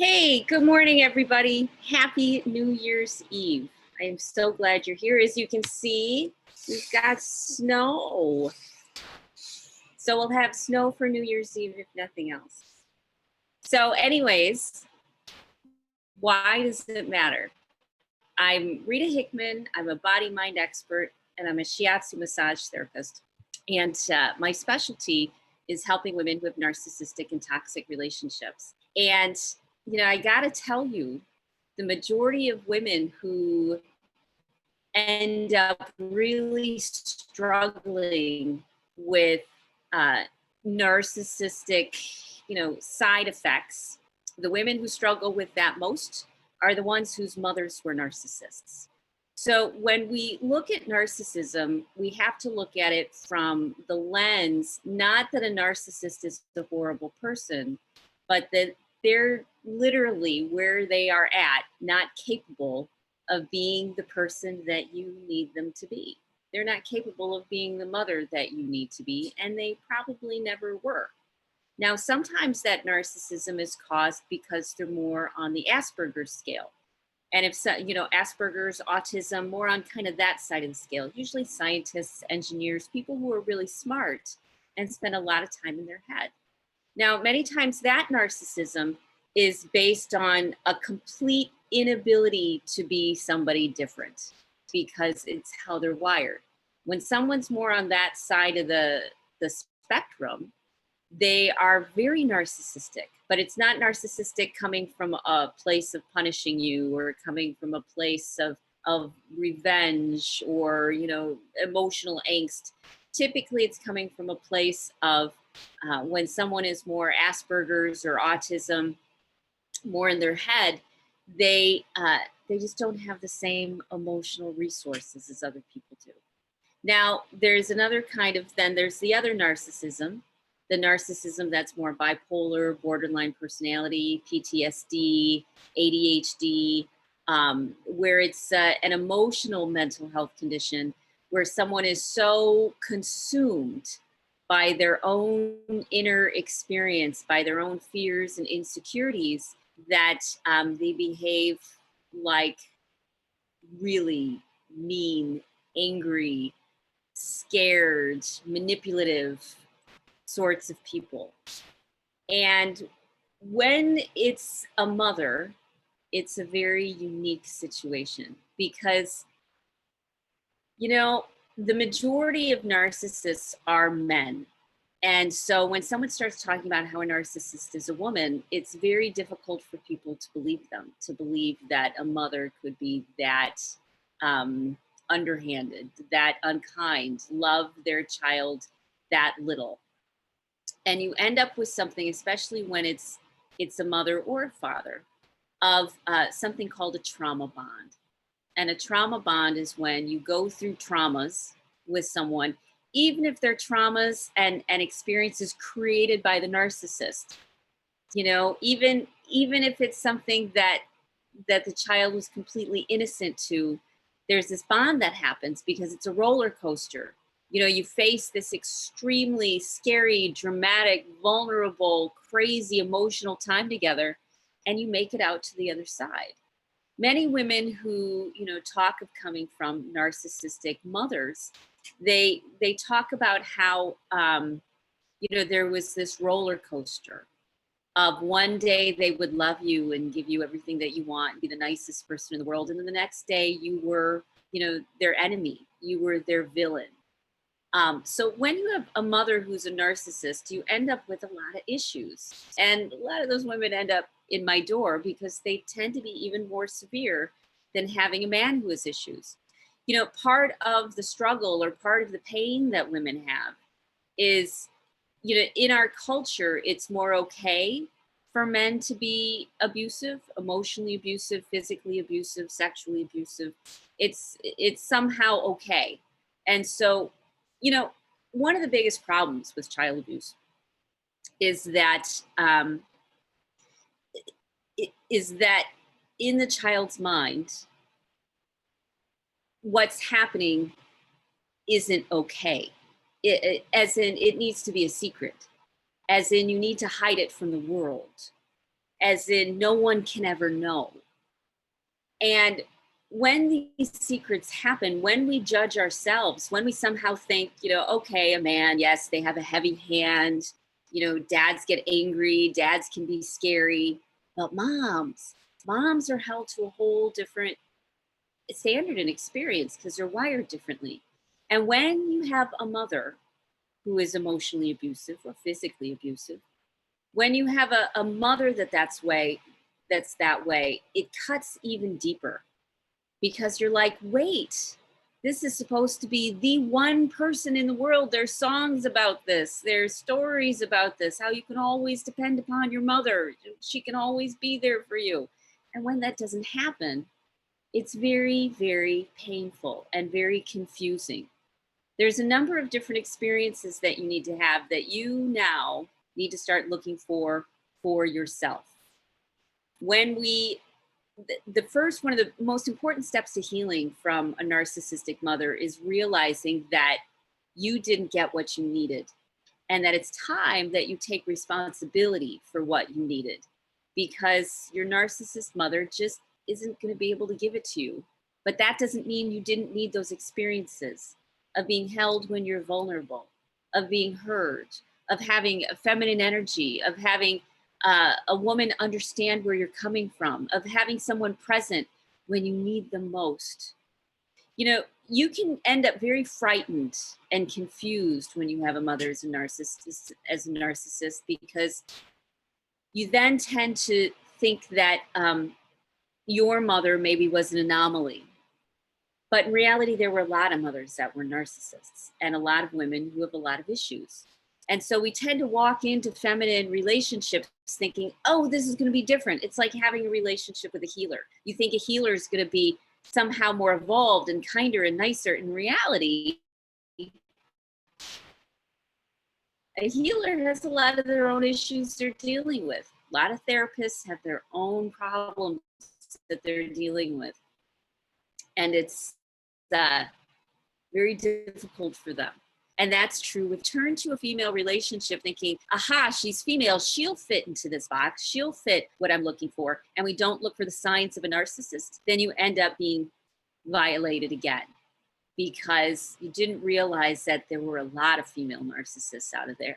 Hey, good morning, everybody. Happy New Year's Eve. I am so glad you're here. As you can see, we've got snow. So we'll have snow for New Year's Eve, if nothing else. So anyways, why does it matter? I'm Rita Hickman. I'm a body-mind expert, and I'm a shiatsu massage therapist. And my specialty is helping women who have narcissistic and toxic relationships. And I got to tell you, the majority of women who end up really struggling with narcissistic, side effects, the women who struggle with that most are the ones whose mothers were narcissists. So when we look at narcissism, we have to look at it from the lens, not that a narcissist is a horrible person, but that they're literally where they are at, not capable of being the person that you need them to be. They're not capable of being the mother that you need to be, and they probably never were. Now, sometimes that narcissism is caused because they're more on the Asperger's scale. And if so, Asperger's, autism, more on kind of that side of the scale, usually scientists, engineers, people who are really smart and spend a lot of time in their head. Now, many times that narcissism is based on a complete inability to be somebody different because it's how they're wired. When someone's more on that side of the spectrum, they are very narcissistic, but it's not narcissistic coming from a place of punishing you or coming from a place of revenge or, emotional angst. Typically, it's coming from a place of when someone is more Asperger's or autism, more in their head, they just don't have the same emotional resources as other people do. Now, there's another kind of, then there's the other narcissism, the narcissism that's more bipolar, borderline personality, PTSD, ADHD, where it's an emotional mental health condition where someone is so consumed by their own inner experience, by their own fears and insecurities, that they behave like really mean, angry, scared, manipulative sorts of people. And when it's a mother, it's a very unique situation because, the majority of narcissists are men. And so when someone starts talking about how a narcissist is a woman, it's very difficult for people to believe them, to believe that a mother could be that underhanded, that unkind, love their child that little. And you end up with something, especially when it's a mother or a father, of something called a trauma bond. And a trauma bond is when you go through traumas with someone, even if they're traumas and experiences created by the narcissist, even if it's something that the child was completely innocent to, there's this bond that happens because it's a roller coaster. You face this extremely scary, dramatic, vulnerable, crazy, emotional time together, and you make it out to the other side. Many women who, talk of coming from narcissistic mothers, they talk about how, there was this roller coaster of one day they would love you and give you everything that you want and be the nicest person in the world. And then the next day you were, their enemy, you were their villain. So when you have a mother who's a narcissist, you end up with a lot of issues. And a lot of those women end up in my door because they tend to be even more severe than having a man who has issues. Part of the struggle or part of the pain that women have is, in our culture, it's more okay for men to be abusive, emotionally abusive, physically abusive, sexually abusive. It's somehow okay. And so, one of the biggest problems with child abuse is that in the child's mind, what's happening isn't okay. As in, it needs to be a secret. As in, you need to hide it from the world. as in no one can ever know. And when these secrets happen, when we judge ourselves, when we somehow think, okay, a man, yes, they have a heavy hand, dads get angry, dads can be scary, but moms are held to a whole different standard and experience because they're wired differently. And when you have a mother who is emotionally abusive or physically abusive, when you have a mother that's that way, it cuts even deeper because you're like, wait, this is supposed to be the one person in the world. There's songs about this. There's stories about this, how you can always depend upon your mother. She can always be there for you. And when that doesn't happen, it's very, very painful and very confusing. There's a number of different experiences that you need to have that you now need to start looking for yourself. When the first one of the most important steps to healing from a narcissistic mother is realizing that you didn't get what you needed and that it's time that you take responsibility for what you needed, because your narcissist mother just isn't going to be able to give it to you. But that doesn't mean you didn't need those experiences of being held when you're vulnerable, of being heard, of having a feminine energy, of having a woman understand where you're coming from, of having someone present when you need them most. You can end up very frightened and confused when you have a mother as a narcissist, because you then tend to think that your mother maybe was an anomaly. But in reality, there were a lot of mothers that were narcissists and a lot of women who have a lot of issues. And so we tend to walk into feminine relationships thinking, oh, this is going to be different. It's like having a relationship with a healer. You think a healer is going to be somehow more evolved and kinder and nicer. In reality, a healer has a lot of their own issues they're dealing with. A lot of therapists have their own problems that they're dealing with. And it's very difficult for them. And that's true with turn to a female relationship thinking, aha, she's female, she'll fit into this box, she'll fit what I'm looking for. And we don't look for the signs of a narcissist, then you end up being violated again, because you didn't realize that there were a lot of female narcissists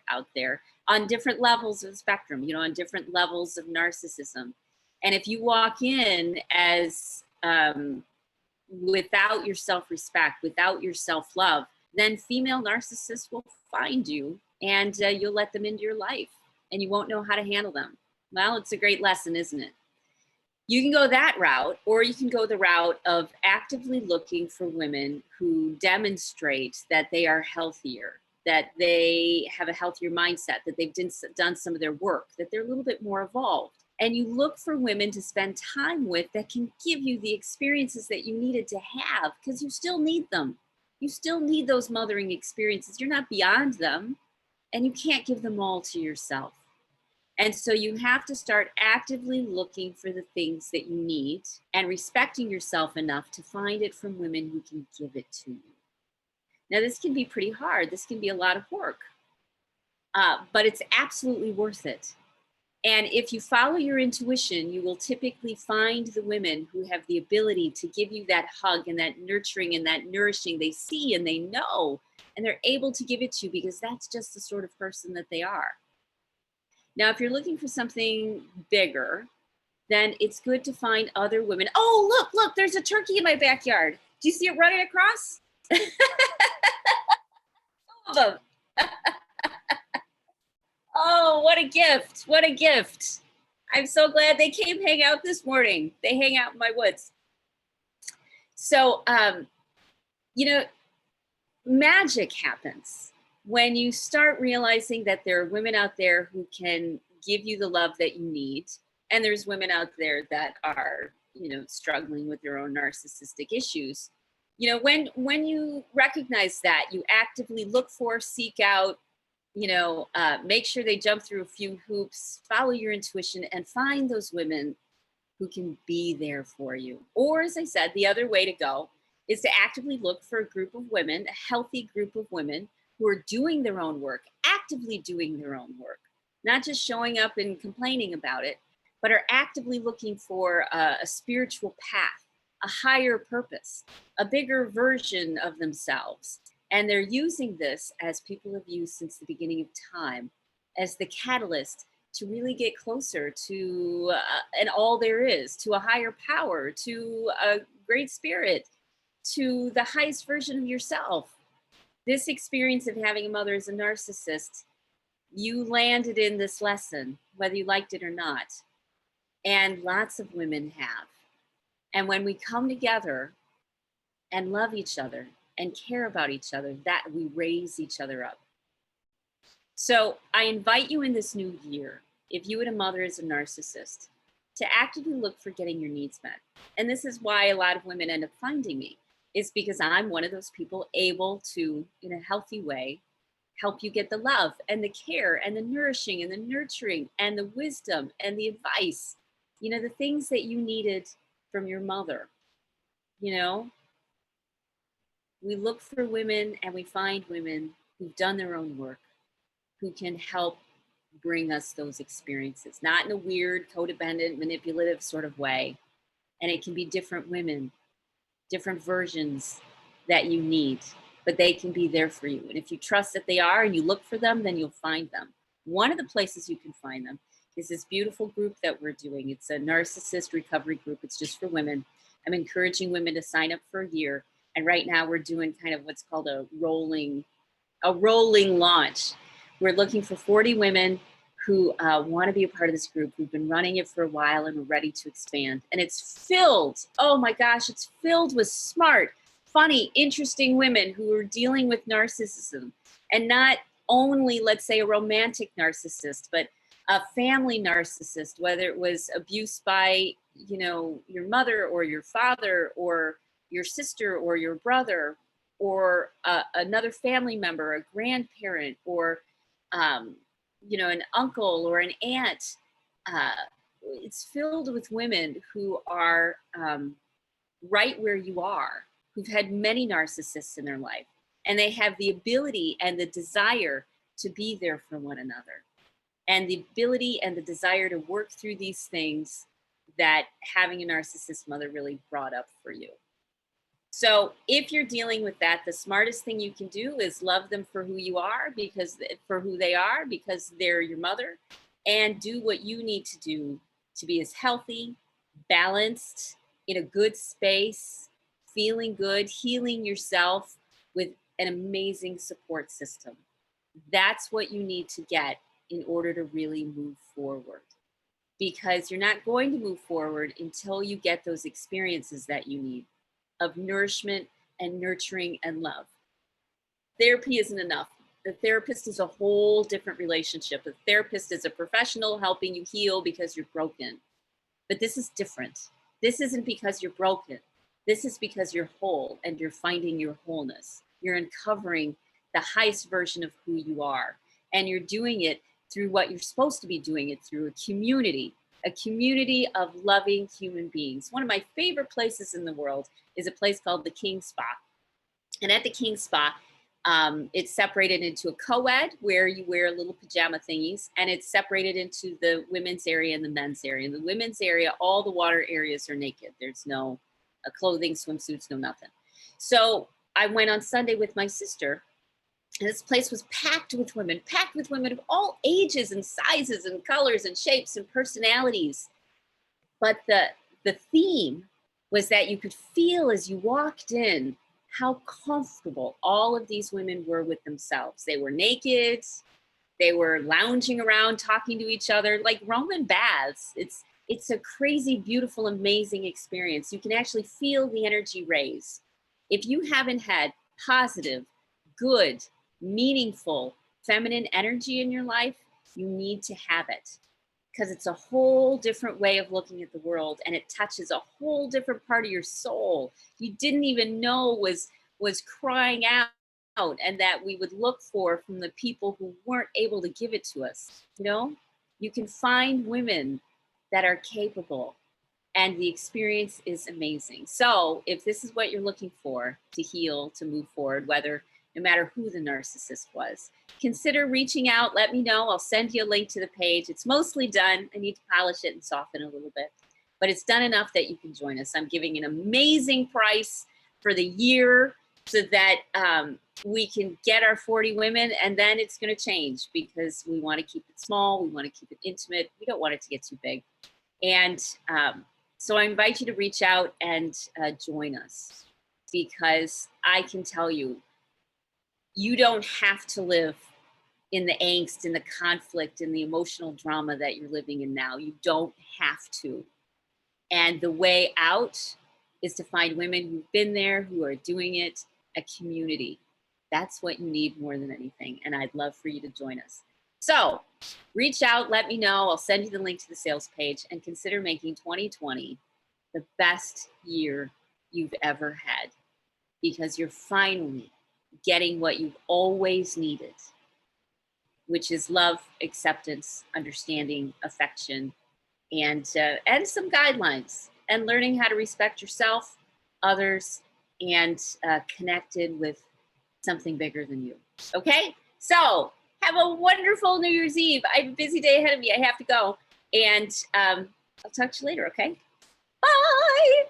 out there on different levels of the spectrum, on different levels of narcissism. And if you walk in as without your self-respect, without your self-love, then female narcissists will find you and you'll let them into your life and you won't know how to handle them. Well, it's a great lesson, isn't it? You can go that route, or you can go the route of actively looking for women who demonstrate that they are healthier, that they have a healthier mindset, that they've done some of their work, that they're a little bit more evolved. And you look for women to spend time with that can give you the experiences that you needed to have, because you still need them. You still need those mothering experiences. You're not beyond them, and you can't give them all to yourself. And so you have to start actively looking for the things that you need and respecting yourself enough to find it from women who can give it to you. Now, this can be pretty hard. This can be a lot of work, but it's absolutely worth it. And if you follow your intuition, you will typically find the women who have the ability to give you that hug and that nurturing and that nourishing. They see and they know, and they're able to give it to you because that's just the sort of person that they are. Now, if you're looking for something bigger, then it's good to find other women. Oh, look, there's a turkey in my backyard. Do you see it running across? Them. Oh, what a gift. What a gift. I'm so glad they came hang out this morning. They hang out in my woods. So, magic happens when you start realizing that there are women out there who can give you the love that you need. And there's women out there that are, struggling with their own narcissistic issues. When you recognize that, you actively look for, seek out, make sure they jump through a few hoops, follow your intuition, and find those women who can be there for you. Or, as I said, the other way to go is to actively look for a group of women, a healthy group of women who are doing their own work, actively doing their own work, not just showing up and complaining about it, but are actively looking for a spiritual path, a higher purpose, a bigger version of themselves. And they're using this, as people have used since the beginning of time, as the catalyst to really get closer to and all there is, to a higher power, to a great spirit, to the highest version of yourself. This experience of having a mother as a narcissist, you landed in this lesson, whether you liked it or not. And lots of women have. And when we come together and love each other and care about each other, that we raise each other up. So I invite you in this new year, if you and a mother is a narcissist, to actively look for getting your needs met. And this is why a lot of women end up finding me, is because I'm one of those people able to, in a healthy way, help you get the love and the care and the nourishing and the nurturing and the wisdom and the advice, the things that you needed from your mother. We look for women and we find women who've done their own work, who can help bring us those experiences, not in a weird, codependent, manipulative sort of way. And it can be different women, different versions that you need, but they can be there for you. And if you trust that they are and you look for them, then you'll find them. One of the places you can find them is this beautiful group that we're doing. It's a narcissist recovery group. It's just for women. I'm encouraging women to sign up for a year. And right now we're doing kind of what's called a rolling launch. We're looking for 40 women who want to be a part of this group. We've been running it for a while and we're ready to expand. And it's filled, oh my gosh, it's filled with smart, funny, interesting women who are dealing with narcissism. And not only, let's say, a romantic narcissist, but a family narcissist, whether it was abuse by, your mother or your father or your sister or your brother or another family member, a grandparent, or an uncle or an aunt. It's filled with women who are right where you are, who've had many narcissists in their life, and they have the ability and the desire to be there for one another, and the ability and the desire to work through these things that having a narcissist mother really brought up for you. So if you're dealing with that, the smartest thing you can do is love them for who you are, because they're your mother, and do what you need to do to be as healthy, balanced, in a good space, feeling good, healing yourself with an amazing support system. That's what you need to get in order to really move forward, because you're not going to move forward until you get those experiences that you need of nourishment and nurturing and love. Therapy isn't enough. The therapist is a whole different relationship. The therapist is a professional helping you heal because you're broken. But this is different. This isn't because you're broken. This is because you're whole and you're finding your wholeness. You're uncovering the highest version of who you are. And you're doing it through what you're supposed to be doing it through, a community of loving human beings. One of my favorite places in the world is a place called the King Spa. And at the King Spa, it's separated into a co-ed where you wear little pajama thingies, and it's separated into the women's area and the men's area. In the women's area, all the water areas are naked. There's no clothing, swimsuits, no nothing. So I went on Sunday with my sister, and this place was packed with women of all ages and sizes and colors and shapes and personalities. But the theme was that you could feel as you walked in how comfortable all of these women were with themselves. They were naked, they were lounging around, talking to each other, like Roman baths. It's a crazy, beautiful, amazing experience. You can actually feel the energy raise. If you haven't had positive, good, meaningful, feminine energy in your life, you need to have it, because it's a whole different way of looking at the world, and it touches a whole different part of your soul you didn't even know was crying out, and that we would look for from the people who weren't able to give it to us. You can find women that are capable, and the experience is amazing. So if this is what you're looking for to heal, to move forward, whether no matter who the narcissist was. Consider reaching out. Let me know. I'll send you a link to the page. It's mostly done. I need to polish it and soften it a little bit, but it's done enough that you can join us. I'm giving an amazing price for the year so that we can get our 40 women, and then it's going to change because we want to keep it small. We want to keep it intimate. We don't want it to get too big. And so I invite you to reach out and join us, because I can tell you, you don't have to live in the angst and the conflict and the emotional drama that you're living in now. You don't have to. And the way out is to find women who've been there, who are doing it, a community. That's what you need more than anything. And I'd love for you to join us. So reach out, let me know. I'll send you the link to the sales page, and consider making 2020 the best year you've ever had, because you're finally getting what you've always needed, which is love, acceptance, understanding, affection, and some guidelines, and learning how to respect yourself, others, and connected with something bigger than you. Okay? So have a wonderful New Year's Eve. I have a busy day ahead of me. I have to go. And I'll talk to you later, okay? Bye.